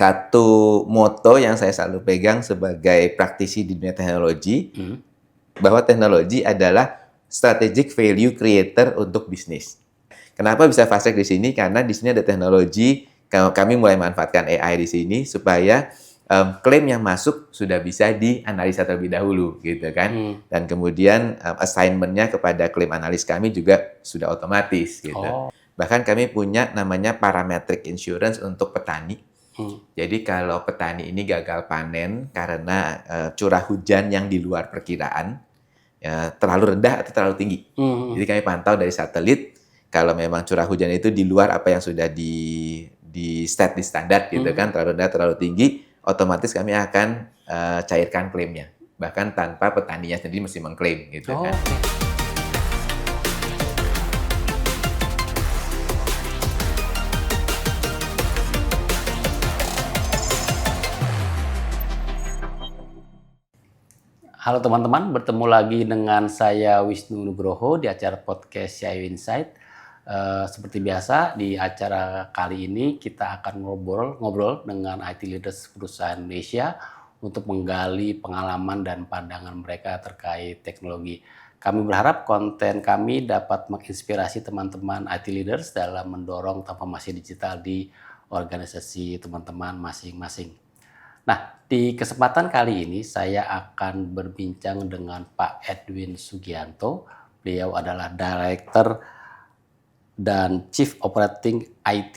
satu moto yang saya selalu pegang sebagai praktisi di dunia teknologi, bahwa teknologi adalah strategic value creator untuk bisnis. Kenapa bisa fast track di sini? Karena di sini ada teknologi, kami mulai manfaatkan AI di sini supaya klaim yang masuk sudah bisa dianalisa terlebih dahulu, gitu kan? Dan kemudian assignment-nya kepada klaim analis kami juga sudah otomatis, gitu. Bahkan kami punya namanya parametric insurance untuk petani. Jadi kalau petani ini gagal panen karena curah hujan yang di luar perkiraan, ya, terlalu rendah atau terlalu tinggi. Jadi kami pantau dari satelit, kalau memang curah hujan itu di luar apa yang sudah di set di standar gitu kan, terlalu rendah, terlalu tinggi, otomatis kami akan cairkan klaimnya. Bahkan tanpa petaninya sendiri mesti mengklaim gitu kan. Halo teman-teman, bertemu lagi dengan saya Wisnu Nugroho di acara podcast CIO Insight. Seperti biasa, di acara kali ini kita akan ngobrol dengan IT leaders perusahaan Indonesia untuk menggali pengalaman dan pandangan mereka terkait teknologi. Kami berharap konten kami dapat menginspirasi teman-teman IT leaders dalam mendorong transformasi digital di organisasi teman-teman masing-masing. Nah, di kesempatan kali ini saya akan berbincang dengan Pak Edwin Sugianto. Beliau adalah Director dan Chief Operating IT,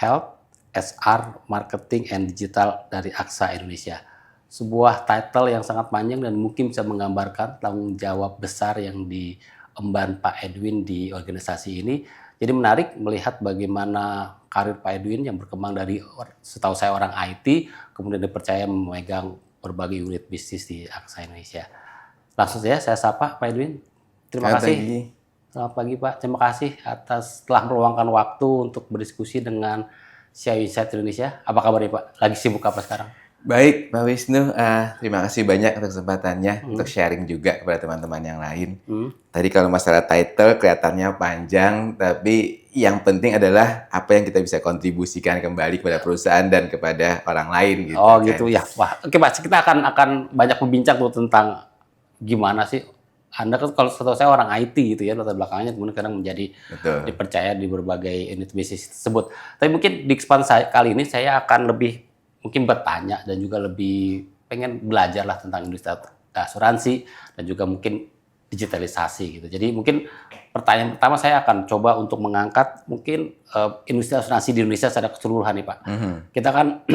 Health, SR, Marketing, and Digital dari AXA Indonesia. Sebuah title yang sangat panjang dan mungkin bisa menggambarkan tanggung jawab besar yang diemban Pak Edwin di organisasi ini. Jadi menarik melihat bagaimana karir Pak Edwin yang berkembang dari, setahu saya, orang IT, kemudian dipercaya memegang berbagai unit bisnis di AXA Indonesia. Langsung saja saya sapa Pak Edwin. Terima kasih. Selamat pagi Pak. Terima kasih atas telah meluangkan waktu untuk berdiskusi dengan CIO Insight Indonesia. Apa kabar Pak? Lagi sibuk apa sekarang? Baik, Pak Wisnu, terima kasih banyak untuk kesempatannya untuk sharing juga kepada teman-teman yang lain. Tadi kalau masalah title kelihatannya panjang, tapi yang penting adalah apa yang kita bisa kontribusikan kembali kepada perusahaan dan kepada orang lain. Gitu, oh gitu ya. Wah, oke Pak, kita akan banyak berbincang tuh tentang gimana sih Anda kan, kalau setahu saya, orang IT gitu ya, latar belakangnya, kemudian kadang menjadi dipercaya di berbagai unit bisnis tersebut. Tapi mungkin di kesempatan kali ini saya akan lebih mungkin bertanya dan juga lebih pengen belajar lah tentang industri asuransi dan juga mungkin digitalisasi gitu. Jadi mungkin pertanyaan pertama saya akan coba untuk mengangkat mungkin industri asuransi di Indonesia secara keseluruhan nih Pak. Kita kan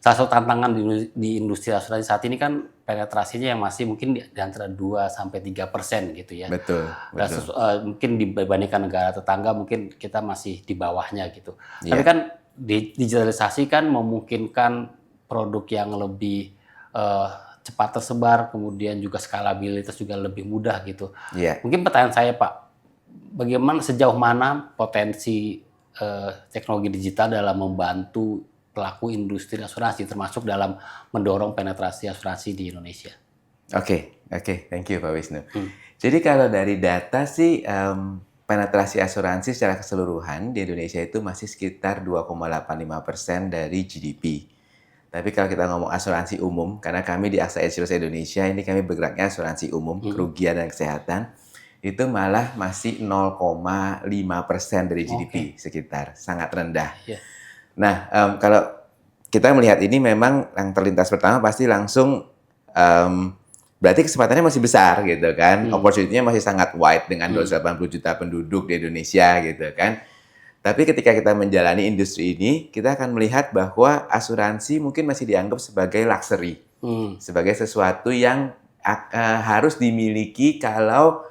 salah satu tantangan di industri asuransi saat ini kan penetrasinya yang masih mungkin di antara 2-3% gitu ya. Betul. Mungkin dibandingkan negara tetangga mungkin kita masih di bawahnya gitu. Tapi kan digitalisasi kan memungkinkan produk yang lebih cepat tersebar, kemudian juga skalabilitas juga lebih mudah gitu. Mungkin pertanyaan saya Pak, bagaimana, sejauh mana potensi teknologi digital dalam membantu pelaku industri asuransi, termasuk dalam mendorong penetrasi asuransi di Indonesia? Oke, thank you Pak Wisnu. Jadi kalau dari data sih, penetrasi asuransi secara keseluruhan di Indonesia itu masih sekitar 2,85% dari GDP. Tapi kalau kita ngomong asuransi umum, karena kami di AXA Insurance Indonesia ini kami bergeraknya asuransi umum, kerugian dan kesehatan, itu malah masih 0,5% dari GDP sekitar, sangat rendah. Nah, kalau kita melihat ini memang yang terlintas pertama pasti langsung berarti kesempatannya masih besar gitu kan, opportunity-nya masih sangat wide dengan 280 juta penduduk di Indonesia gitu kan. Tapi ketika kita menjalani industri ini, kita akan melihat bahwa asuransi mungkin masih dianggap sebagai luxury, sebagai sesuatu yang harus dimiliki kalau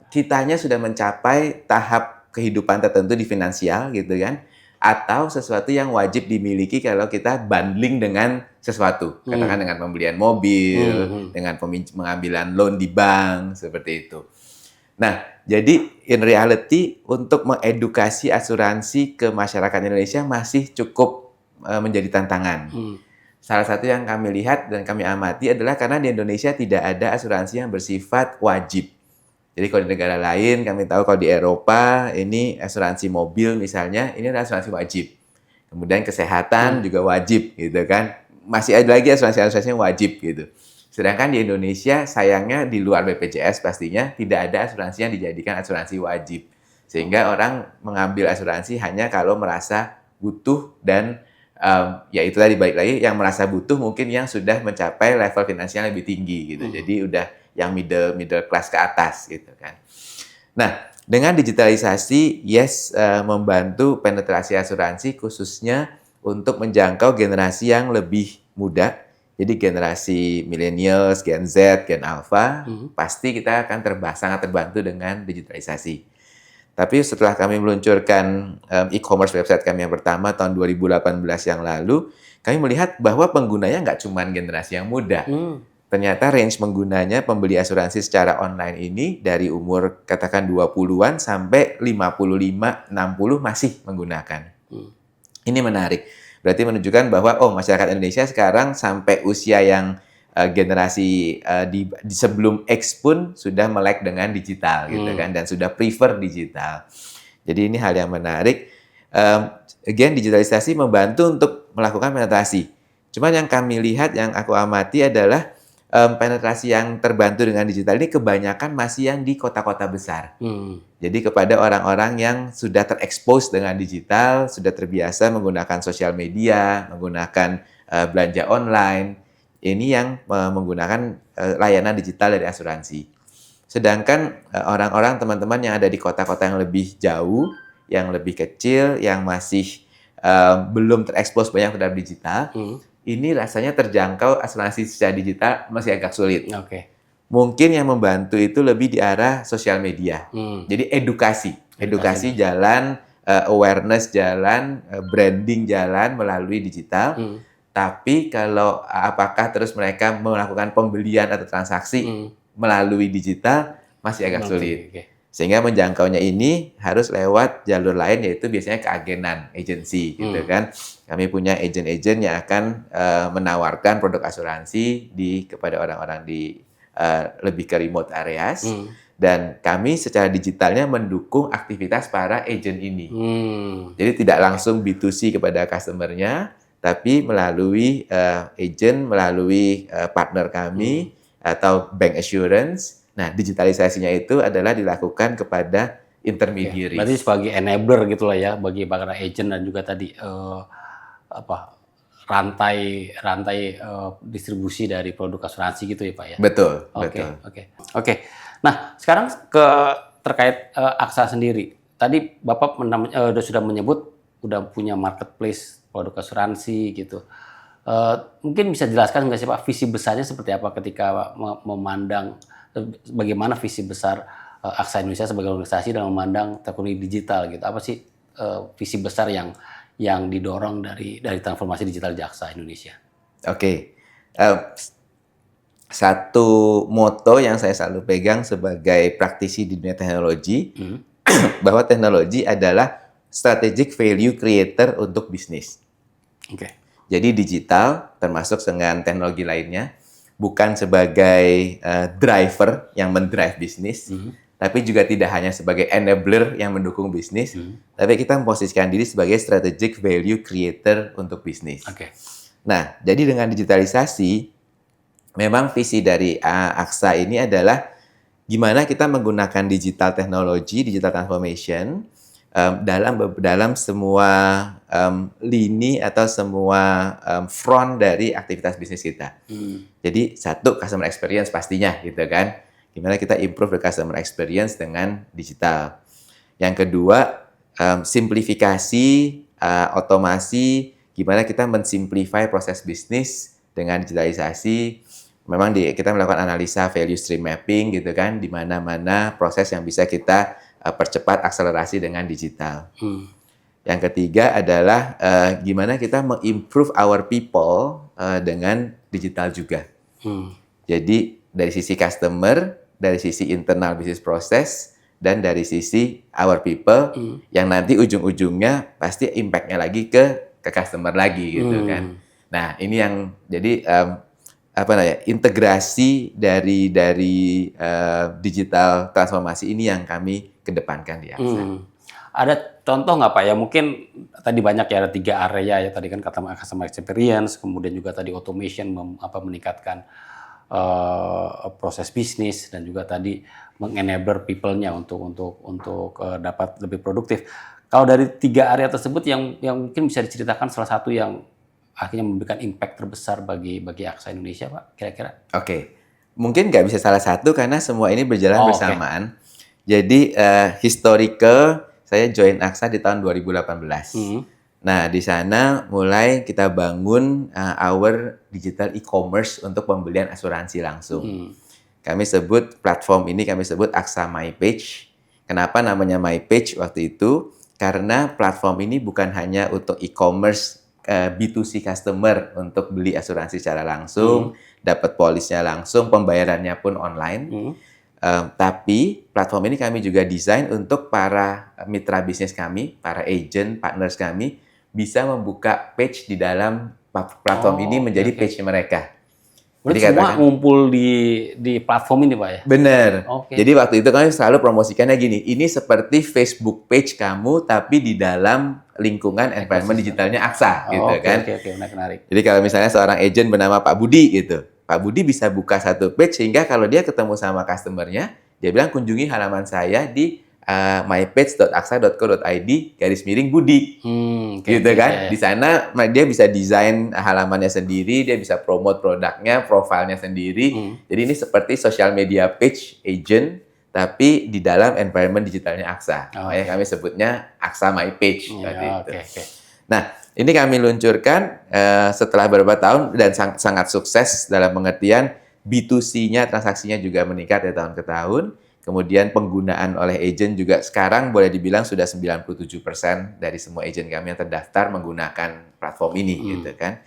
kitanya sudah mencapai tahap kehidupan tertentu di finansial gitu kan, atau sesuatu yang wajib dimiliki kalau kita bundling dengan sesuatu, katakan dengan pembelian mobil, dengan pengambilan loan di bank, seperti itu. Nah, jadi in reality untuk mengedukasi asuransi ke masyarakat Indonesia masih cukup menjadi tantangan. Salah satu yang kami lihat dan kami amati adalah karena di Indonesia tidak ada asuransi yang bersifat wajib. Jadi kalau di negara lain, kami tahu kalau di Eropa, ini asuransi mobil misalnya, ini adalah asuransi wajib. Kemudian kesehatan juga wajib gitu kan. Masih ada lagi asuransi-asuransi yang wajib gitu. Sedangkan di Indonesia sayangnya di luar BPJS pastinya tidak ada asuransi yang dijadikan asuransi wajib. Sehingga orang mengambil asuransi hanya kalau merasa butuh dan ya itu tadi balik lagi yang merasa butuh mungkin yang sudah mencapai level finansial lebih tinggi gitu. Jadi udah yang middle class ke atas gitu kan. Nah, dengan digitalisasi, membantu penetrasi asuransi khususnya untuk menjangkau generasi yang lebih muda. Jadi generasi millennials, Gen Z, Gen Alpha, pasti kita akan sangat terbantu dengan digitalisasi. Tapi setelah kami meluncurkan e-commerce website kami yang pertama tahun 2018 yang lalu, kami melihat bahwa penggunanya nggak cuma generasi yang muda. Ternyata range penggunanya pembeli asuransi secara online ini dari umur katakan 20-an sampai 55, 60 masih menggunakan. Ini menarik. Berarti menunjukkan bahwa masyarakat Indonesia sekarang sampai usia yang generasi di sebelum X pun sudah melek dengan digital gitu kan dan sudah prefer digital. Jadi ini hal yang menarik. Again digitalisasi membantu untuk melakukan penetrasi. Cuman yang kami lihat yang aku amati adalah penetrasi yang terbantu dengan digital ini kebanyakan masih yang di kota-kota besar. Jadi kepada orang-orang yang sudah terekspos dengan digital, sudah terbiasa menggunakan sosial media, menggunakan belanja online, ini yang menggunakan layanan digital dari asuransi. Sedangkan orang-orang, teman-teman yang ada di kota-kota yang lebih jauh, yang lebih kecil, yang masih belum terekspos banyak terhadap digital, ini rasanya terjangkau asuransi secara digital masih agak sulit. Mungkin yang membantu itu lebih di arah sosial media. Jadi edukasi jalan, awareness jalan, branding jalan melalui digital. Tapi kalau apakah terus mereka melakukan pembelian atau transaksi melalui digital masih agak sulit. Sehingga menjangkaunya ini harus lewat jalur lain yaitu biasanya keagenan, agency gitu kan. Kami punya agent-agent yang akan menawarkan produk asuransi kepada orang-orang di lebih ke remote areas dan kami secara digitalnya mendukung aktivitas para agent ini. Jadi tidak langsung B2C kepada customer-nya, tapi melalui agent, melalui partner kami atau bank assurance. Nah, digitalisasinya itu adalah dilakukan kepada intermediary. Berarti sebagai enabler gitulah ya bagi para agent dan juga tadi rantai distribusi dari produk asuransi gitu ya Pak ya. Betul. Oke. Nah, sekarang terkait Aksa sendiri. Tadi Bapak sudah menyebut udah punya marketplace produk asuransi gitu. Mungkin bisa jelaskan nggak sih Pak visi besarnya seperti apa ketika memandang bagaimana visi besar Aksa Indonesia sebagai organisasi dalam memandang teknologi digital gitu. Apa sih visi besar yang didorong dari transformasi digital di Aksa Indonesia? Satu moto yang saya selalu pegang sebagai praktisi di dunia teknologi bahwa teknologi adalah strategic value creator untuk bisnis. Jadi digital termasuk dengan teknologi lainnya bukan sebagai driver yang mendrive bisnis, tapi juga tidak hanya sebagai enabler yang mendukung bisnis, tapi kita memposisikan diri sebagai strategic value creator untuk bisnis. Nah, jadi dengan digitalisasi, memang visi dari Aksa ini adalah gimana kita menggunakan digital teknologi, digital transformation dalam semua lini atau semua front dari aktivitas bisnis kita. Jadi satu customer experience pastinya gitu kan. Gimana kita improve the customer experience dengan digital. Yang kedua simplifikasi, otomasi, gimana kita mensimplify proses bisnis dengan digitalisasi. Memang kita melakukan analisa value stream mapping gitu kan, di mana-mana proses yang bisa kita percepat akselerasi dengan digital. Yang ketiga adalah gimana kita mengimprove our people dengan digital juga. Jadi dari sisi customer, dari sisi internal business process, dan dari sisi our people yang nanti ujung-ujungnya pasti impact-nya lagi ke customer lagi gitu kan. Nah ini yang jadi integrasi dari digital transformasi ini yang kami kedepankan di Aksa. Ada contoh nggak Pak ya, mungkin tadi banyak ya, ada 3 area ya, tadi kan kata customer experience, kemudian juga tadi automation meningkatkan proses bisnis, dan juga tadi meng-enable people-nya untuk dapat lebih produktif. Kalau dari 3 area tersebut yang mungkin bisa diceritakan salah satu yang akhirnya memberikan impact terbesar bagi AXA Indonesia, Pak, kira-kira? Oke. Mungkin nggak bisa salah satu karena semua ini berjalan Oke. bersamaan. Jadi historical, saya join AXA di tahun 2018. Nah, di sana mulai kita bangun our digital e-commerce untuk pembelian asuransi langsung. Kami sebut platform ini, kami sebut AXA MyPage. Kenapa namanya MyPage waktu itu? Karena platform ini bukan hanya untuk e-commerce B2C customer untuk beli asuransi secara langsung, dapat polisnya langsung, pembayarannya pun online. Tapi platform ini kami juga desain untuk para mitra bisnis kami, para agent, partners kami, bisa membuka page di dalam platform ini menjadi page mereka. Berarti semua ngumpul di platform ini, Pak ya? Bener. Oke. Jadi waktu itu kami selalu promosikannya gini, ini seperti Facebook page kamu tapi di dalam lingkungan environment digitalnya AXA gitu kan. Oke, menarik. Jadi kalau misalnya seorang agent bernama Pak Budi gitu, Pak Budi bisa buka satu page sehingga kalau dia ketemu sama customer-nya, dia bilang kunjungi halaman saya di mypage.axa.co.id/Budi. Gitu kan. Di sana dia bisa desain halamannya sendiri, dia bisa promote produknya, profilnya sendiri. Jadi ini seperti social media page agent tapi di dalam environment digitalnya AXA. Makanya kami sebutnya AXA MyPage. Nah, ini kami luncurkan setelah beberapa tahun dan sangat sukses dalam pengertian B2C-nya, transaksinya juga meningkat dari tahun ke tahun. Kemudian penggunaan oleh agent juga sekarang boleh dibilang sudah 97% dari semua agent kami yang terdaftar menggunakan platform ini gitu kan.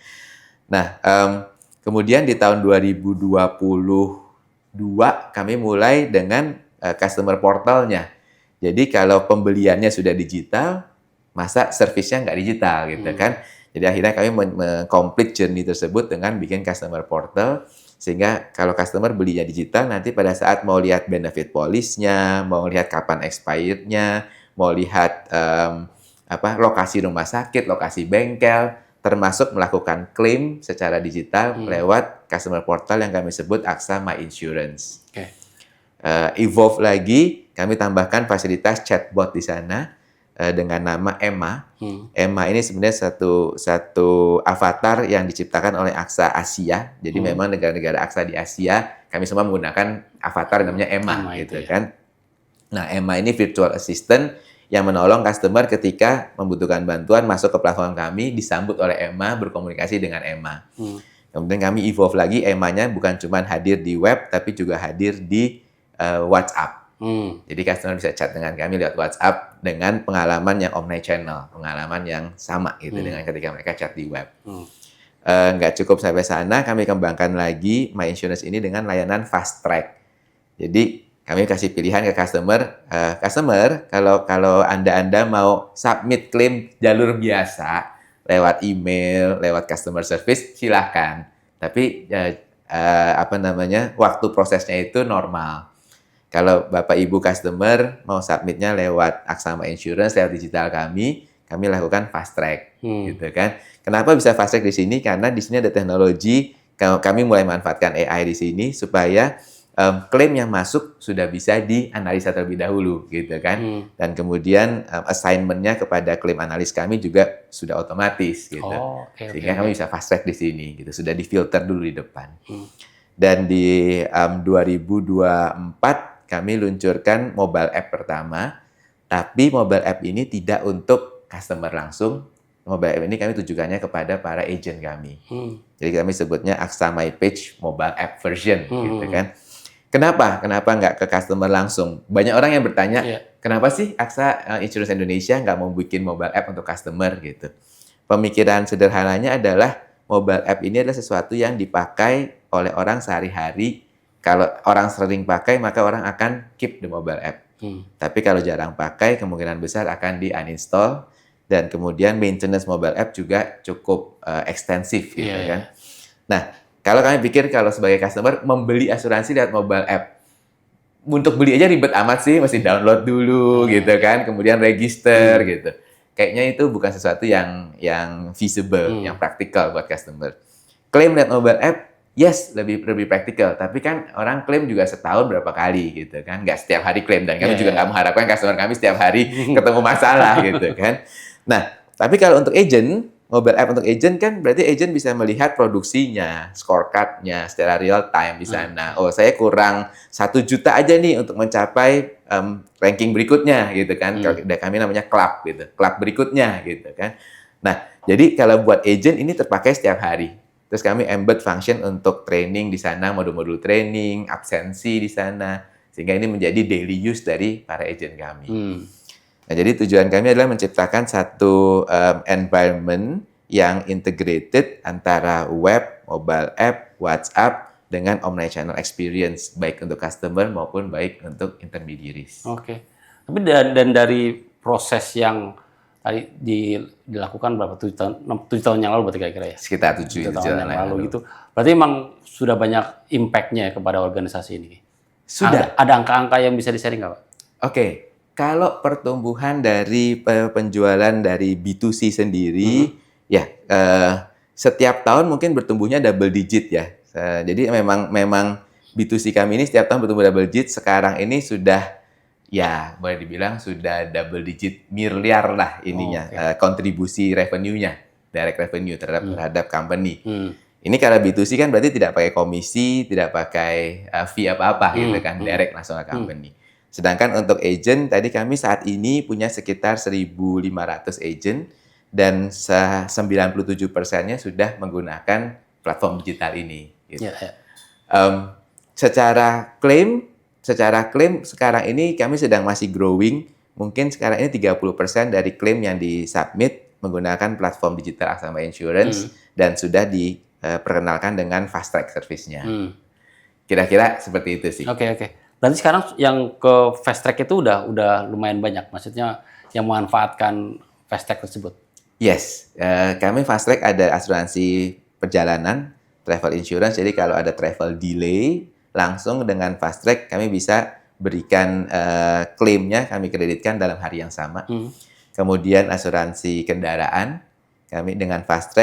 Nah, kemudian di tahun 2022 kami mulai dengan customer portalnya. Jadi kalau pembeliannya sudah digital, masa servisnya nggak digital gitu kan. Jadi akhirnya kami meng-complete journey tersebut dengan bikin customer portal. Sehingga kalau customer belinya digital, nanti pada saat mau lihat benefit polisnya, mau lihat kapan expirednya, mau lihat lokasi rumah sakit, lokasi bengkel, termasuk melakukan klaim secara digital lewat customer portal yang kami sebut AXA My Insurance. Evolve lagi, kami tambahkan fasilitas chatbot di sana dengan nama Emma. Emma ini sebenarnya satu avatar yang diciptakan oleh AXA Asia. Jadi memang negara-negara AXA di Asia, kami semua menggunakan avatar yang namanya Emma gitu kan. Nah, Emma ini virtual assistant yang menolong customer ketika membutuhkan bantuan masuk ke platform kami, disambut oleh Emma, berkomunikasi dengan Emma. Kemudian kami evolve lagi, Emma-nya bukan cuma hadir di web, tapi juga hadir di WhatsApp. Jadi customer bisa chat dengan kami lewat WhatsApp dengan pengalaman yang omnichannel, pengalaman yang sama gitu dengan ketika mereka chat di web. Nggak cukup sampai sana, kami kembangkan lagi My Insurance ini dengan layanan fast track. Jadi kami kasih pilihan ke customer, kalau Anda mau submit klaim jalur biasa lewat email, lewat customer service, silahkan. Tapi waktu prosesnya itu normal. Kalau Bapak Ibu customer mau submitnya lewat AXA My Insurance, lewat digital kami lakukan fast track, gitu kan. Kenapa bisa fast track di sini? Karena di sini ada teknologi, kami mulai manfaatkan AI di sini supaya klaim yang masuk sudah bisa dianalisa terlebih dahulu, gitu kan. Dan kemudian assignment-nya kepada klaim analis kami juga sudah otomatis, gitu. Sehingga kami bisa fast track di sini, gitu. Sudah difilter dulu di depan. Dan di 2024 kami luncurkan mobile app pertama, tapi mobile app ini tidak untuk customer langsung. Mobile app ini kami tujukannya kepada para agent kami. Jadi kami sebutnya AXA MyPage mobile app version, gitu kan. Kenapa nggak ke customer langsung? Banyak orang yang bertanya, kenapa sih AXA Insurance Indonesia nggak mau bikin mobile app untuk customer gitu? Pemikiran sederhananya adalah mobile app ini adalah sesuatu yang dipakai oleh orang sehari-hari. Kalau orang sering pakai, maka orang akan keep the mobile app. Tapi kalau jarang pakai, kemungkinan besar akan di-uninstall. Dan kemudian maintenance mobile app juga cukup ekstensif gitu kan. Nah, kalau kami pikir kalau sebagai customer membeli asuransi lewat mobile app, untuk beli aja ribet amat sih, mesti download dulu gitu kan, kemudian register gitu. Kayaknya itu bukan sesuatu yang feasible, yang praktikal buat customer. Klaim lewat mobile app, yes, lebih praktikal. Tapi kan orang klaim juga setahun berapa kali gitu kan. Nggak setiap hari klaim. Dan kami juga nggak mengharapkan customer kami setiap hari ketemu masalah gitu kan. Nah, tapi kalau untuk agent, mobile app untuk agent kan berarti agent bisa melihat produksinya, scorecard-nya secara real time di sana. Oh, saya kurang 1 juta aja nih untuk mencapai ranking berikutnya gitu kan. Kami namanya club gitu. Club berikutnya gitu kan. Nah, jadi kalau buat agent ini terpakai setiap hari. Terus kami embed function untuk training di sana, modul-modul training, absensi di sana, sehingga ini menjadi daily use dari para agent kami. Nah, jadi tujuan kami adalah menciptakan satu environment yang integrated antara web, mobile app, WhatsApp dengan omnichannel experience, baik untuk customer maupun baik untuk intermediaries. Oke. Tapi dan dari proses yang tadi dilakukan berapa 7 tahun yang lalu berarti kira-kira ya? Sekitar 7 tahun yang lalu gitu. Berarti emang sudah banyak impact-nya kepada organisasi ini. Sudah. Ada angka-angka yang bisa di-sharing nggak, Pak? Oke. Kalau pertumbuhan dari penjualan dari B2C sendiri, ya setiap tahun mungkin bertumbuhnya double digit ya. Jadi memang B2C kami ini setiap tahun bertumbuh double digit. Sekarang ini sudah ya boleh dibilang sudah double digit miliar lah ininya, kontribusi revenue-nya, direct revenue terhadap company. Ini kalau B2C kan berarti tidak pakai komisi, tidak pakai fee apa-apa gitu kan, direct langsung ke company. Sedangkan untuk agent, tadi kami saat ini punya sekitar 1.500 agent dan 97%-nya sudah menggunakan platform digital ini. Gitu. Secara klaim sekarang ini kami sedang masih growing. Mungkin sekarang ini 30% dari klaim yang disubmit menggunakan platform digital Aksama Insurance dan sudah diperkenalkan dengan fast track service-nya. Kira-kira seperti itu sih. Oke. Berarti sekarang yang ke fast track itu udah lumayan banyak. Maksudnya yang memanfaatkan fast track tersebut. Yes, kami fast track ada asuransi perjalanan, travel insurance. Jadi kalau ada travel delay, langsung dengan fast track kami bisa berikan klaimnya, kami kreditkan dalam hari yang sama. Kemudian asuransi kendaraan, kami dengan fast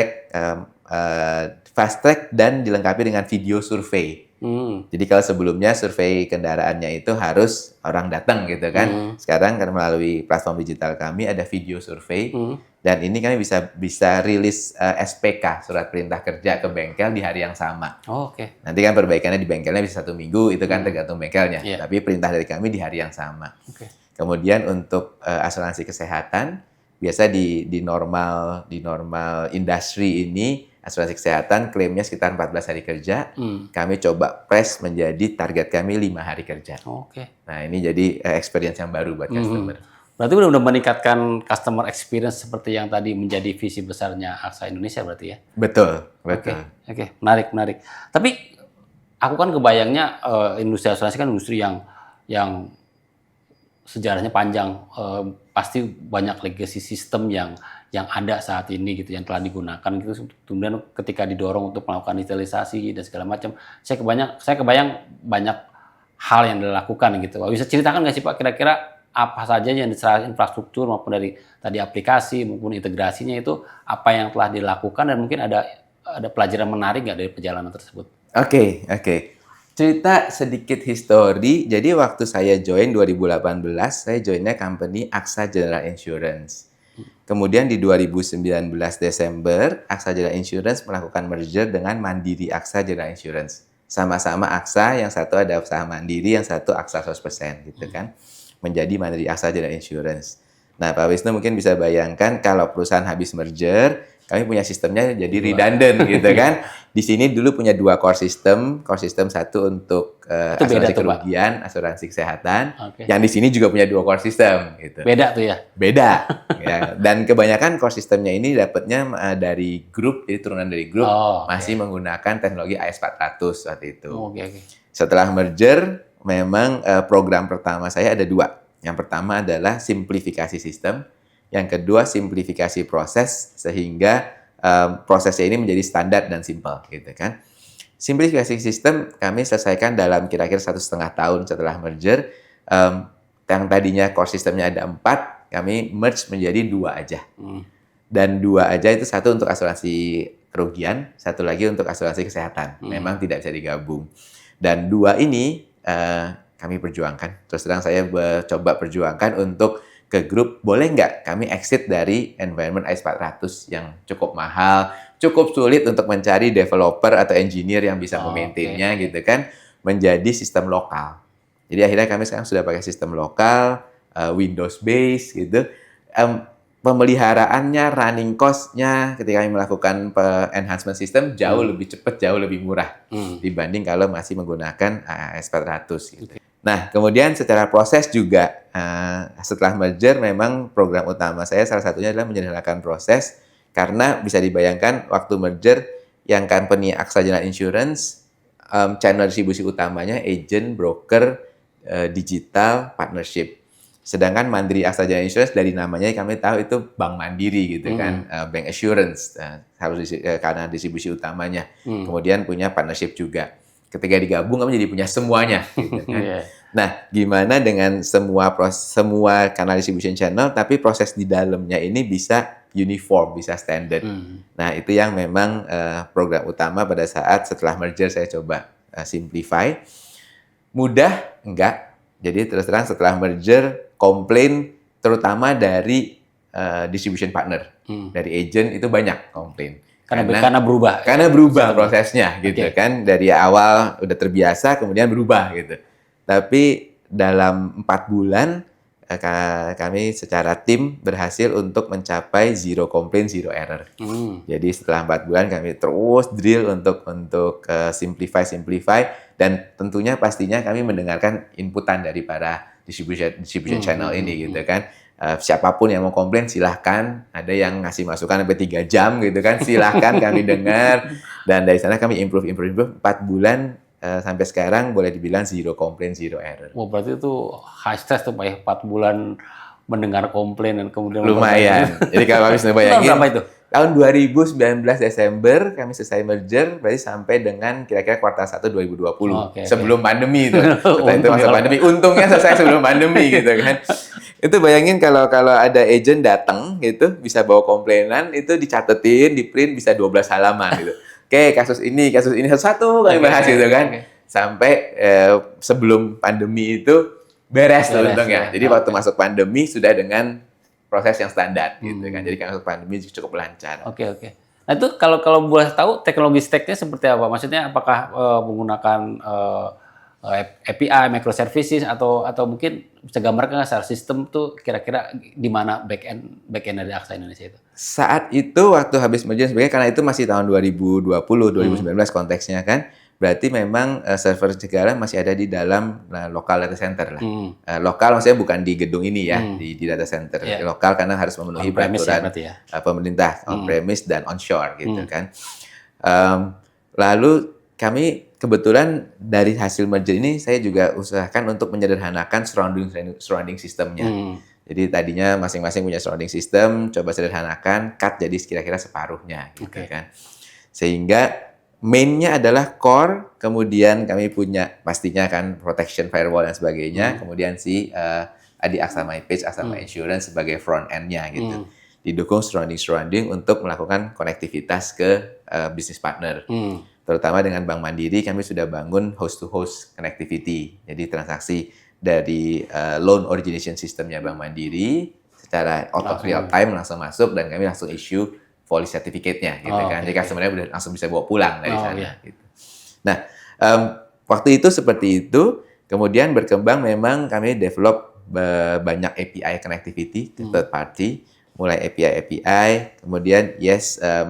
track dan dilengkapi dengan video survei. Jadi kalau sebelumnya survei kendaraannya itu harus orang datang gitu kan. Sekarang karena melalui platform digital kami ada video survei dan ini kami bisa rilis SPK, surat perintah kerja ke bengkel di hari yang sama. Nanti kan perbaikannya di bengkelnya bisa 1 minggu, itu kan tergantung bengkelnya. Tapi perintah dari kami di hari yang sama. Kemudian untuk asuransi kesehatan, biasa di normal industri ini asuransi kesehatan klaimnya sekitar 14 hari kerja. Kami coba press menjadi target kami 5 hari kerja. Nah, ini jadi experience yang baru buat customer. Berarti udah meningkatkan customer experience seperti yang tadi menjadi visi besarnya Aksa Indonesia berarti ya? Betul. Oke. Menarik. Tapi aku kan kebayangnya industri asuransi kan industri yang sejarahnya panjang, pasti banyak legacy system yang ada saat ini gitu, yang telah digunakan gitu. Kemudian ketika didorong untuk melakukan digitalisasi dan segala macam, saya kebayang banyak hal yang dilakukan gitu. Bisa ceritakan nggak sih Pak kira-kira apa saja yang diserahkan infrastruktur maupun dari tadi aplikasi maupun integrasinya itu apa yang telah dilakukan dan mungkin ada pelajaran menarik nggak dari perjalanan tersebut? Oke. Cerita sedikit histori. Jadi waktu saya join 2018, saya joinnya company Aksa General Insurance. Kemudian di 2019 Desember, Aksa General Insurance melakukan merger dengan Mandiri Aksa General Insurance. Sama-sama Aksa, yang satu ada usaha Mandiri, yang satu Aksa 100% gitu kan. Menjadi Mandiri Aksa General Insurance. Nah, Pak Wisnu mungkin bisa bayangkan kalau perusahaan habis merger, kami punya sistemnya jadi redundant gitu kan. Di sini dulu punya 2 core system satu untuk asuransi kerugian, asuransi kesehatan. Yang di sini juga punya 2 core system gitu. Beda tuh ya? Beda. Ya. Dan kebanyakan core systemnya ini dapatnya dari grup, jadi turunan dari grup, masih menggunakan teknologi AS400 saat itu. Setelah merger, memang program pertama saya ada 2. Yang pertama adalah simplifikasi sistem. Yang kedua, simplifikasi proses sehingga prosesnya ini menjadi standar dan simpel gitu kan. Simplifikasi sistem kami selesaikan dalam kira-kira 1,5 tahun setelah merger. Yang tadinya core sistemnya ada 4, kami merge menjadi 2 aja. Dan 2 aja itu satu untuk asuransi kerugian, satu lagi untuk asuransi kesehatan. Memang tidak bisa digabung. Dan 2 ini kami perjuangkan. Terus terang saya coba perjuangkan untuk ke grup, boleh nggak kami exit dari environment AS400 yang cukup mahal, cukup sulit untuk mencari developer atau engineer yang bisa memaintainnya gitu kan, menjadi sistem lokal. Jadi akhirnya kami sekarang sudah pakai sistem lokal, Windows based gitu. Pemeliharaannya, running cost-nya ketika kami melakukan enhancement system jauh lebih cepat, jauh lebih murah dibanding kalau masih menggunakan AS400 gitu. Nah, kemudian secara proses juga setelah merger memang program utama saya salah satunya adalah menyederhanakan proses, karena bisa dibayangkan waktu merger yang company Aksa General Insurance, channel distribusi utamanya agent, broker, digital, partnership. Sedangkan Mandiri Aksa General Insurance dari namanya kami tahu itu bank mandiri gitu kan, bank assurance harus karena distribusi utamanya. Kemudian punya partnership juga. Ketika digabung kami jadi punya semuanya gitu kan. Nah, gimana dengan semua kanal distribution channel tapi proses di dalamnya ini bisa uniform, bisa standard. Nah, itu yang memang program utama pada saat setelah merger saya coba simplify. Mudah? Enggak. Jadi terus terang setelah merger, komplain terutama dari distribution partner, dari agent itu banyak komplain. Karena berubah. Karena berubah prosesnya gitu kan. Dari awal udah terbiasa kemudian berubah gitu. Tapi dalam 4 bulan kami secara tim berhasil untuk mencapai zero complaint, zero error. Jadi setelah 4 bulan kami terus drill untuk simplify dan tentunya pastinya kami mendengarkan inputan dari para distribution channel ini gitu kan. Siapapun yang mau komplain silahkan, ada yang ngasih masukan sampai 3 jam gitu kan, silahkan kami dengar, dan dari sana kami improve 4 bulan sampai sekarang boleh dibilang zero complaint, zero error. Wah, berarti itu high stress tuh Pak ya, 4 bulan mendengar komplain dan kemudian lumayan. Jadi kalau kami bisa bayangin, berapa itu? Tahun 2019 Desember kami selesai merger, berarti sampai dengan kira-kira kuartal 1 2020. Sebelum pandemi itu. Setelah itu masuk pandemi. Untungnya selesai sebelum pandemi gitu kan. Itu bayangin kalau ada agent datang gitu, bisa bawa komplainan, itu dicatetin, di print bisa 12 halaman gitu. Oke, kasus ini satu-satu kami bahas gitu kan. Sampai sebelum pandemi itu beres tuh untungnya. Jadi waktu masuk pandemi sudah dengan proses yang standar gitu kan. Jadi kalau pandemi cukup lancar. Oke. Nah itu kalau boleh tahu teknologi stack-nya seperti apa? Maksudnya apakah menggunakan API, microservices atau mungkin bisa gambarkan secara sistem tuh kira-kira di mana back-end dari Aksa Indonesia itu? Saat itu waktu habis merger sebenarnya karena itu masih tahun 2020, 2019 konteksnya kan. Berarti memang server segala masih ada di dalam lokal data center lah. Lokal maksudnya bukan di gedung ini ya, di data center. Lokal karena harus memenuhi peraturan pemerintah, on-premise dan onshore gitu kan. Lalu kami kebetulan dari hasil merger ini saya juga usahakan untuk menyederhanakan surrounding sistemnya. Jadi tadinya masing-masing punya surrounding system, coba sederhanakan, cut jadi kira-kira separuhnya gitu kan. Sehingga main-nya adalah core, kemudian kami punya pastinya kan protection firewall dan sebagainya, kemudian si Adi Aksa MyPage, Aksa My Insurance sebagai front end-nya gitu. Didukung surrounding untuk melakukan konektivitas ke business partner. Terutama dengan Bank Mandiri kami sudah bangun host-to-host connectivity. Jadi transaksi dari loan origination systemnya Bank Mandiri secara real time langsung masuk dan kami langsung issue policy certificate-nya gitu kan. Jadi customer-nya udah langsung bisa bawa pulang dari sana gitu. Nah, waktu itu seperti itu, kemudian berkembang memang kami develop banyak API connectivity third party, mulai API, kemudian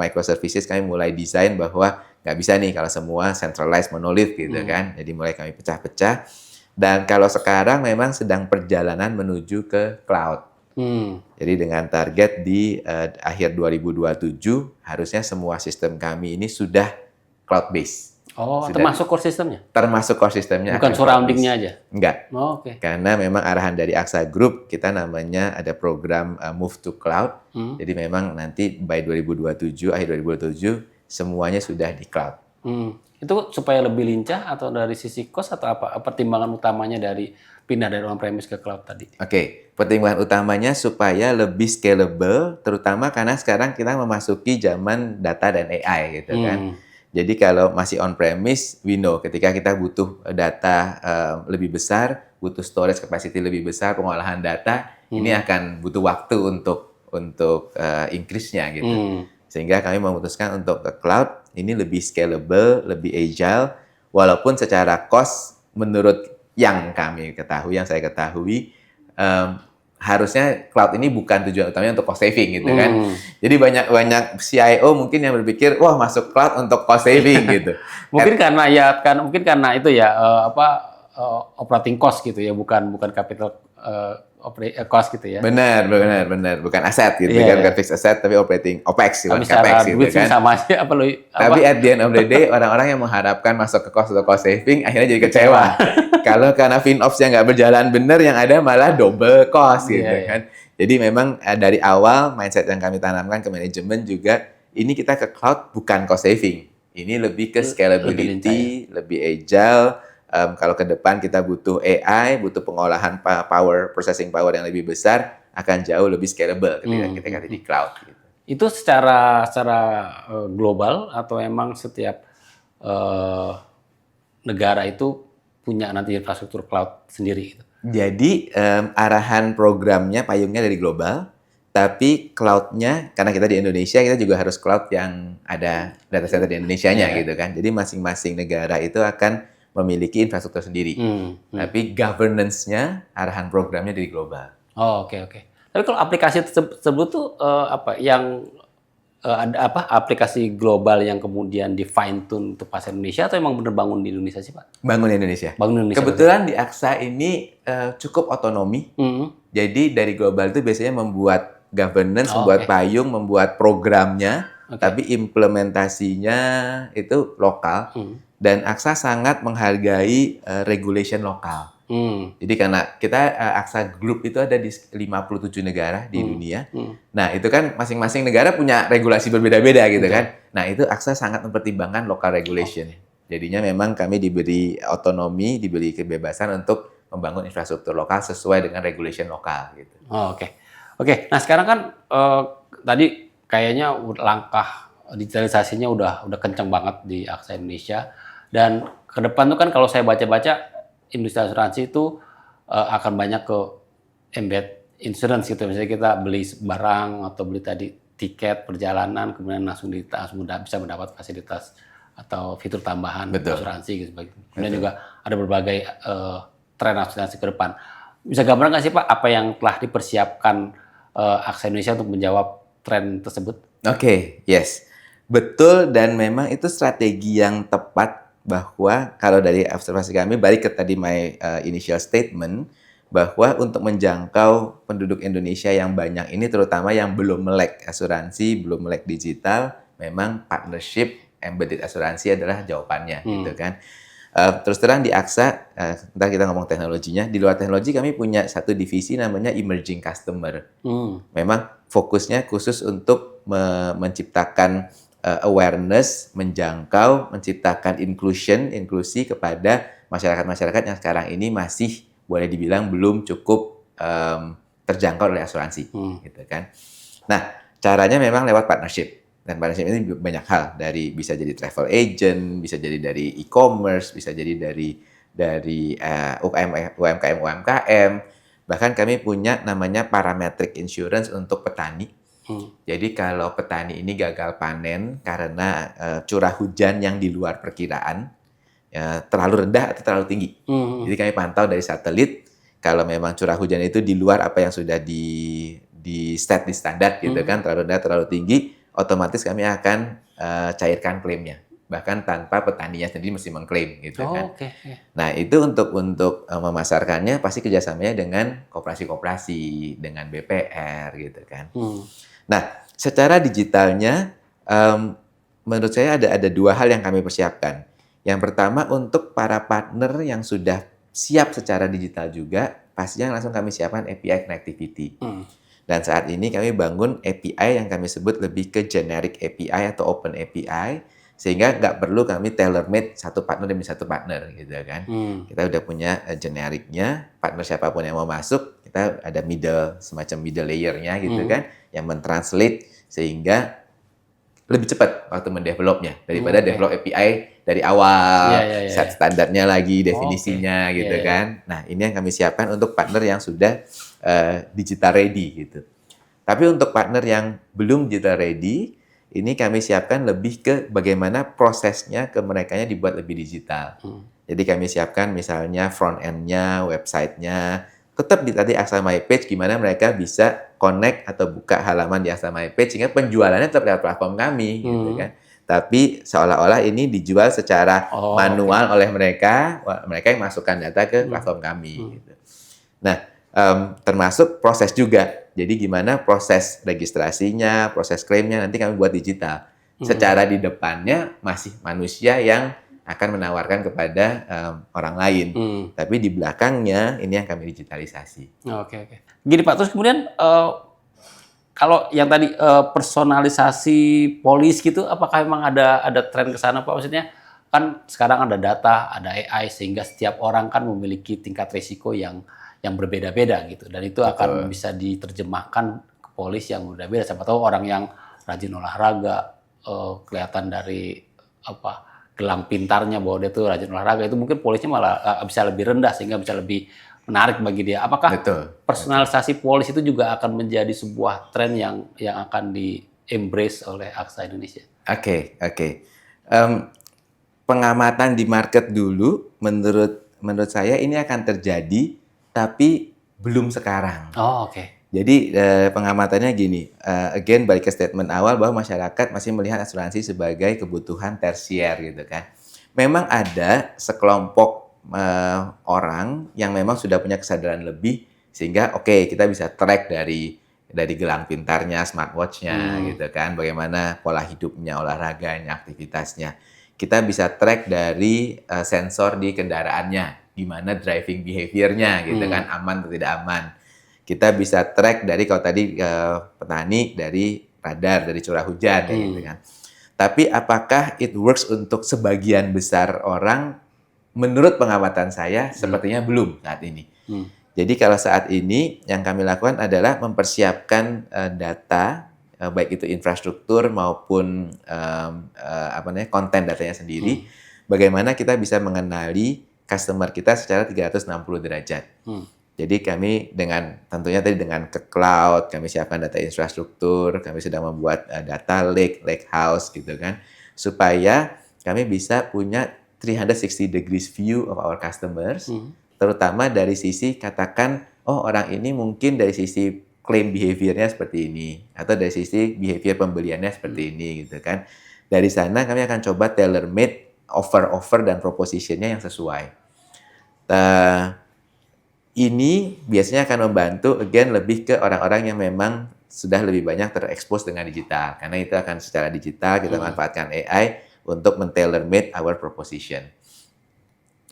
microservices kami mulai desain bahwa nggak bisa nih kalau semua centralized monolith gitu kan. Jadi mulai kami pecah-pecah. Dan kalau sekarang memang sedang perjalanan menuju ke cloud. Jadi dengan target di akhir 2027 harusnya semua sistem kami ini sudah cloud based. Termasuk core sistemnya? Termasuk core sistemnya. Bukan surrounding-nya aja? Enggak. Karena memang arahan dari Aksa Group kita namanya ada program Move to Cloud. Jadi memang nanti by 2027, akhir 2027 semuanya sudah di cloud. Itu supaya lebih lincah atau dari sisi cost atau apa? Pertimbangan utamanya dari pindah dari on-premise ke cloud tadi? Oke, pertimbangan utamanya supaya lebih scalable, terutama karena sekarang kita memasuki zaman data dan AI gitu kan. Jadi kalau masih on-premise, we know ketika kita butuh data lebih besar, butuh storage capacity lebih besar, pengolahan data, ini akan butuh waktu untuk increase-nya gitu. Sehingga kami memutuskan untuk ke cloud, ini lebih scalable, lebih agile, walaupun secara cost menurut yang saya ketahui, harusnya cloud ini bukan tujuan utamanya untuk cost saving gitu kan. Jadi banyak CIO mungkin yang berpikir, wah masuk cloud untuk cost saving gitu. Mungkin karena itu ya operating cost gitu ya, bukan capital cost gitu ya. Benar. Bukan aset gitu kan, bukan fixed asset, tapi operating OPEX, bukan Tapi secara CAPEX gitu duit sih kan. sama aja Tapi at the end of the day, orang-orang yang mengharapkan masuk ke cost atau cost saving, akhirnya jadi kecewa. Kalau karena FinOps-nya nggak berjalan benar, yang ada malah double cost gitu kan. Jadi memang dari awal, mindset yang kami tanamkan ke manajemen juga, ini kita ke cloud bukan cost saving. Ini lebih ke scalability, lebih agile. Kalau ke depan kita butuh AI, butuh pengolahan processing power yang lebih besar, akan jauh lebih scalable ketika di cloud. Gitu. Itu secara global atau emang setiap negara itu punya nanti infrastruktur cloud sendiri? Gitu? Jadi arahan programnya, payungnya dari global, tapi cloud-nya, karena kita di Indonesia, kita juga harus cloud yang ada data center di Indonesia-nya gitu kan. Jadi masing-masing negara itu akan memiliki infrastruktur sendiri. Tapi governance-nya, arahan programnya dari global. Oh, oke. Tapi kalau aplikasi tersebut tuh aplikasi global yang kemudian di fine tune untuk pasar Indonesia atau emang bener bangun di Indonesia sih Pak? Bangun di Indonesia. Kebetulan di AXA ini cukup otonomi. Jadi dari global itu biasanya membuat governance, membuat payung, membuat programnya, tapi implementasinya itu lokal. Dan AXA sangat menghargai regulation lokal. Jadi karena kita AXA Group itu ada di 57 negara di dunia. Nah, itu kan masing-masing negara punya regulasi berbeda-beda gitu kan. Nah, itu AXA sangat mempertimbangkan local regulation. Jadinya memang kami diberi otonomi, diberi kebebasan untuk membangun infrastruktur lokal sesuai dengan regulation lokal gitu. Oke. Nah, sekarang kan tadi kayaknya langkah digitalisasinya udah kencang banget di AXA Indonesia. Dan ke depan tuh kan kalau saya baca-baca industri asuransi itu akan banyak ke embed insurance gitu. Misalnya kita beli barang atau beli tadi tiket perjalanan, kemudian langsung bisa mendapat fasilitas atau fitur tambahan asuransi gitu. Kemudian juga ada berbagai tren asuransi ke depan. Bisa gambaran nggak sih Pak apa yang telah dipersiapkan AXA Indonesia untuk menjawab tren tersebut? Yes. Betul, dan memang itu strategi yang tepat. Bahwa kalau dari observasi kami, balik ke tadi my initial statement, bahwa untuk menjangkau penduduk Indonesia yang banyak ini, terutama yang belum melek asuransi, belum melek digital, memang partnership embedded asuransi adalah jawabannya, gitu kan. Terus terang di AXA, ntar kita ngomong teknologinya, di luar teknologi kami punya satu divisi namanya emerging customer. Memang fokusnya khusus untuk menciptakan awareness, menjangkau, menciptakan inklusi kepada masyarakat-masyarakat yang sekarang ini masih boleh dibilang belum cukup terjangkau oleh asuransi, gitu kan. Nah, caranya memang lewat partnership. Dan partnership ini banyak hal, bisa jadi travel agent, bisa jadi dari e-commerce, bisa jadi dari UMKM. Bahkan kami punya namanya parametric insurance untuk petani. Jadi kalau petani ini gagal panen karena curah hujan yang di luar perkiraan, terlalu rendah atau terlalu tinggi. Jadi kami pantau dari satelit, kalau memang curah hujan itu di luar apa yang sudah di standar gitu kan, terlalu rendah, terlalu tinggi, otomatis kami akan cairkan klaimnya. Bahkan tanpa petaninya sendiri mesti mengklaim gitu kan. Nah, itu untuk memasarkannya pasti kerjasamanya dengan koperasi-koperasi, dengan BPR gitu kan. Nah, secara digitalnya, menurut saya ada dua hal yang kami persiapkan. Yang pertama, untuk para partner yang sudah siap secara digital juga, pastinya langsung kami siapkan API connectivity. Dan saat ini kami bangun API yang kami sebut lebih ke generic API atau open API, Sehingga nggak perlu kami tailor-made satu partner demi satu partner gitu kan. Kita udah punya generiknya, partner siapapun yang mau masuk, kita ada semacam middle layer-nya gitu kan, yang mentranslate sehingga lebih cepat waktu mendevelopnya daripada develop API dari awal, set standarnya lagi, definisinya gitu kan. Nah, ini yang kami siapkan untuk partner yang sudah digital ready gitu. Tapi untuk partner yang belum digital ready, ini kami siapkan lebih ke bagaimana prosesnya ke merekanya dibuat lebih digital. Jadi kami siapkan misalnya front end-nya, website-nya, tetap di tadi Aksa My Page, gimana mereka bisa connect atau buka halaman di Aksa My Page sehingga penjualannya tetap lewat platform kami, gitu kan. Tapi seolah-olah ini dijual secara manual oleh mereka yang masukkan data ke platform kami. Gitu. Nah, termasuk proses juga. Jadi gimana proses registrasinya, proses klaimnya nanti kami buat digital. Secara di depannya masih manusia yang akan menawarkan kepada orang lain. Tapi di belakangnya ini yang kami digitalisasi. Oke. Gini Pak, terus kemudian kalau yang tadi personalisasi polis gitu, apakah memang ada tren ke sana Pak? Maksudnya kan sekarang ada data, ada AI sehingga setiap orang kan memiliki tingkat risiko yang berbeda-beda gitu, dan itu akan bisa diterjemahkan ke polis yang berbeda-beda. Siapa tahu orang yang rajin olahraga, kelihatan dari gelang pintarnya bahwa dia tuh rajin olahraga, itu mungkin polisnya malah bisa lebih rendah sehingga bisa lebih menarik bagi dia. Apakah personalisasi polis itu juga akan menjadi sebuah tren yang akan di-embrace oleh Aksa Indonesia? Oke. Pengamatan di market dulu, menurut saya ini akan terjadi, tapi belum sekarang. Jadi pengamatannya gini, again balik ke statement awal bahwa masyarakat masih melihat asuransi sebagai kebutuhan tersier gitu kan. Memang ada sekelompok orang yang memang sudah punya kesadaran lebih sehingga kita bisa track dari gelang pintarnya, smartwatch-nya gitu kan, bagaimana pola hidupnya, olahraganya, aktivitasnya. Kita bisa track dari sensor di kendaraannya, gimana driving behavior-nya gitu kan, aman atau tidak aman. Kita bisa track dari kalau tadi petani dari radar, dari curah hujan kayak gitu kan. Tapi apakah it works untuk sebagian besar orang? Menurut pengamatan saya sepertinya belum saat ini. Jadi kalau saat ini yang kami lakukan adalah mempersiapkan data baik itu infrastruktur maupun konten datanya sendiri. Bagaimana kita bisa mengenali customer kita secara 360 derajat. Jadi kami tentunya tadi dengan ke cloud, kami siapkan data infrastruktur, kami sedang membuat data lake house gitu kan, supaya kami bisa punya 360 degrees view of our customers, terutama dari sisi katakan, orang ini mungkin dari sisi claim behavior-nya seperti ini, atau dari sisi behavior pembeliannya seperti ini gitu kan. Dari sana kami akan coba tailor-made offer dan proposition-nya yang sesuai. Ini biasanya akan membantu lebih ke orang-orang yang memang sudah lebih banyak terekspos dengan digital. Karena itu akan secara digital kita manfaatkan AI untuk men-tailor-made our proposition.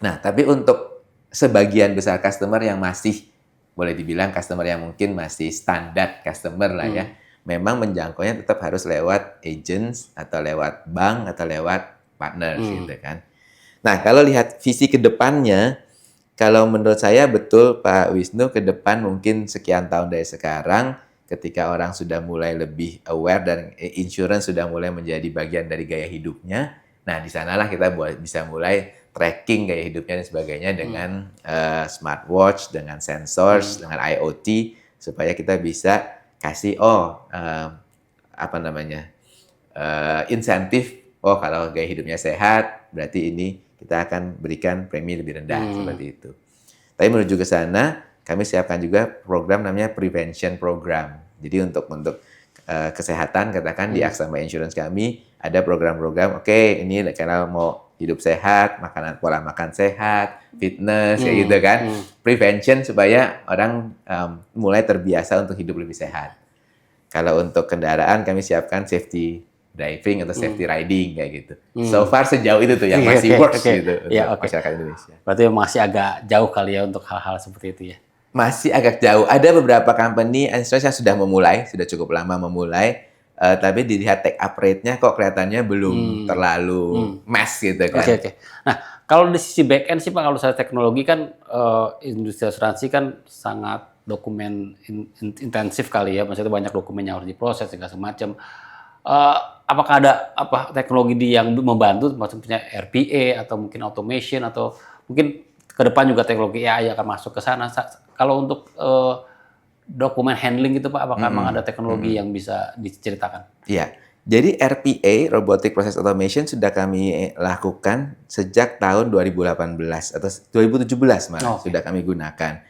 Nah, tapi untuk sebagian besar customer yang masih, boleh dibilang customer yang mungkin masih standar customer lah ya, memang menjangkaunya tetap harus lewat agents, atau lewat bank, atau lewat partners gitu kan. Nah, kalau lihat visi ke depannya, kalau menurut saya betul Pak Wisnu, ke depan mungkin sekian tahun dari sekarang, ketika orang sudah mulai lebih aware dan insurance sudah mulai menjadi bagian dari gaya hidupnya, nah di sanalah kita bisa mulai tracking gaya hidupnya dan sebagainya dengan smartwatch, dengan sensors, dengan IoT, supaya kita bisa kasih insentif. Kalau gaya hidupnya sehat, berarti ini kita akan berikan premi lebih rendah seperti itu. Tapi menuju ke sana, kami siapkan juga program namanya prevention program. Jadi untuk kesehatan, katakan di Aksa My Insurance kami ada program-program. Ini karena mau hidup sehat, pola makan sehat, fitness kayak gitu kan. Prevention supaya orang mulai terbiasa untuk hidup lebih sehat. Kalau untuk kendaraan kami siapkan safety driving atau safety riding kayak gitu. So far sejauh itu tuh yang masih works gitu untuk masyarakat Indonesia. Berarti masih agak jauh kali ya untuk hal-hal seperti itu ya? Masih agak jauh. Ada beberapa company insurance yang sudah cukup lama memulai. tapi dilihat take up rate-nya kok kelihatannya belum terlalu mass gitu kan. Oke. Nah, kalau di sisi back end sih Pak, kalau saya teknologi kan industri asuransi kan sangat dokumen intensif kali ya, maksudnya banyak dokumen yang harus diproses segala semacam. Apakah ada teknologi yang membantu, maksudnya RPA atau mungkin automation atau mungkin ke depan juga teknologi AI akan masuk ke sana. Kalau untuk dokumen handling itu Pak, apakah memang ada teknologi yang bisa diceritakan? Iya. Jadi RPA, Robotic Process Automation, sudah kami lakukan sejak tahun 2018 atau 2017 malah sudah kami gunakan.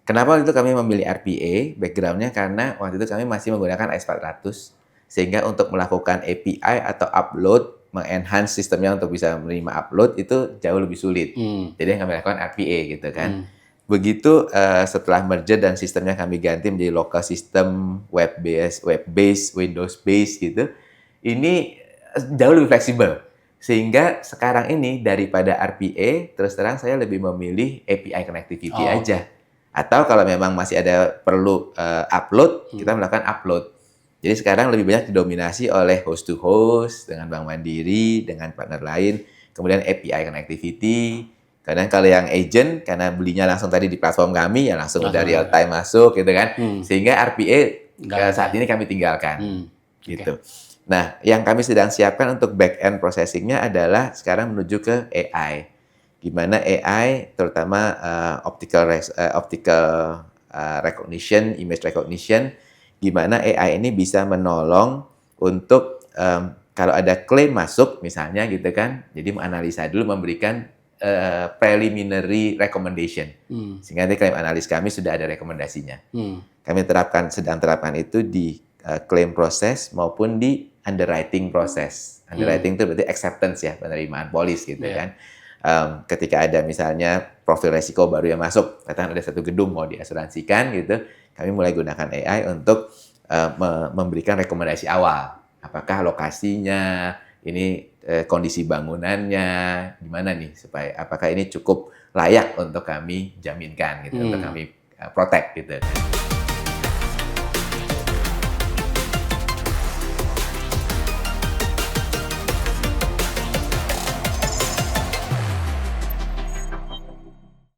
Kenapa waktu itu kami memilih RPA? Background-nya karena waktu itu kami masih menggunakan AS400, sehingga untuk melakukan API atau upload, mengenhance sistemnya untuk bisa menerima upload itu jauh lebih sulit. Jadi yang kami lakukan RPA gitu kan. Begitu setelah merger dan sistemnya kami ganti menjadi local system, web-based, Windows-based gitu, ini jauh lebih fleksibel. Sehingga sekarang ini daripada RPA, terus terang saya lebih memilih API connectivity aja. Atau kalau memang masih ada perlu upload, kita melakukan upload. Jadi sekarang lebih banyak didominasi oleh host to host, dengan Bank Mandiri, dengan partner lain, kemudian API connectivity. Kadang kalau yang agent, karena belinya langsung tadi di platform kami, ya langsung udah real time masuk gitu kan. Sehingga RPA saat ini kami tinggalkan. Gitu. Nah, yang kami sedang siapkan untuk back-end processing-nya adalah sekarang menuju ke AI. Gimana AI, terutama optical recognition, image recognition, gimana AI ini bisa menolong untuk kalau ada klaim masuk misalnya gitu kan, jadi menganalisa dulu, memberikan preliminary recommendation. Sehingga nanti klaim analis kami sudah ada rekomendasinya. Kami sedang terapkan itu di claim proses maupun di underwriting proses. Underwriting itu berarti acceptance ya, penerimaan polis gitu kan. Ketika ada misalnya profil resiko baru yang masuk, katakan ada satu gedung mau diasuransikan gitu, kami mulai gunakan AI untuk memberikan rekomendasi awal. Apakah lokasinya, ini kondisi bangunannya, gimana nih, supaya apakah ini cukup layak untuk kami jaminkan gitu, untuk kami protect gitu.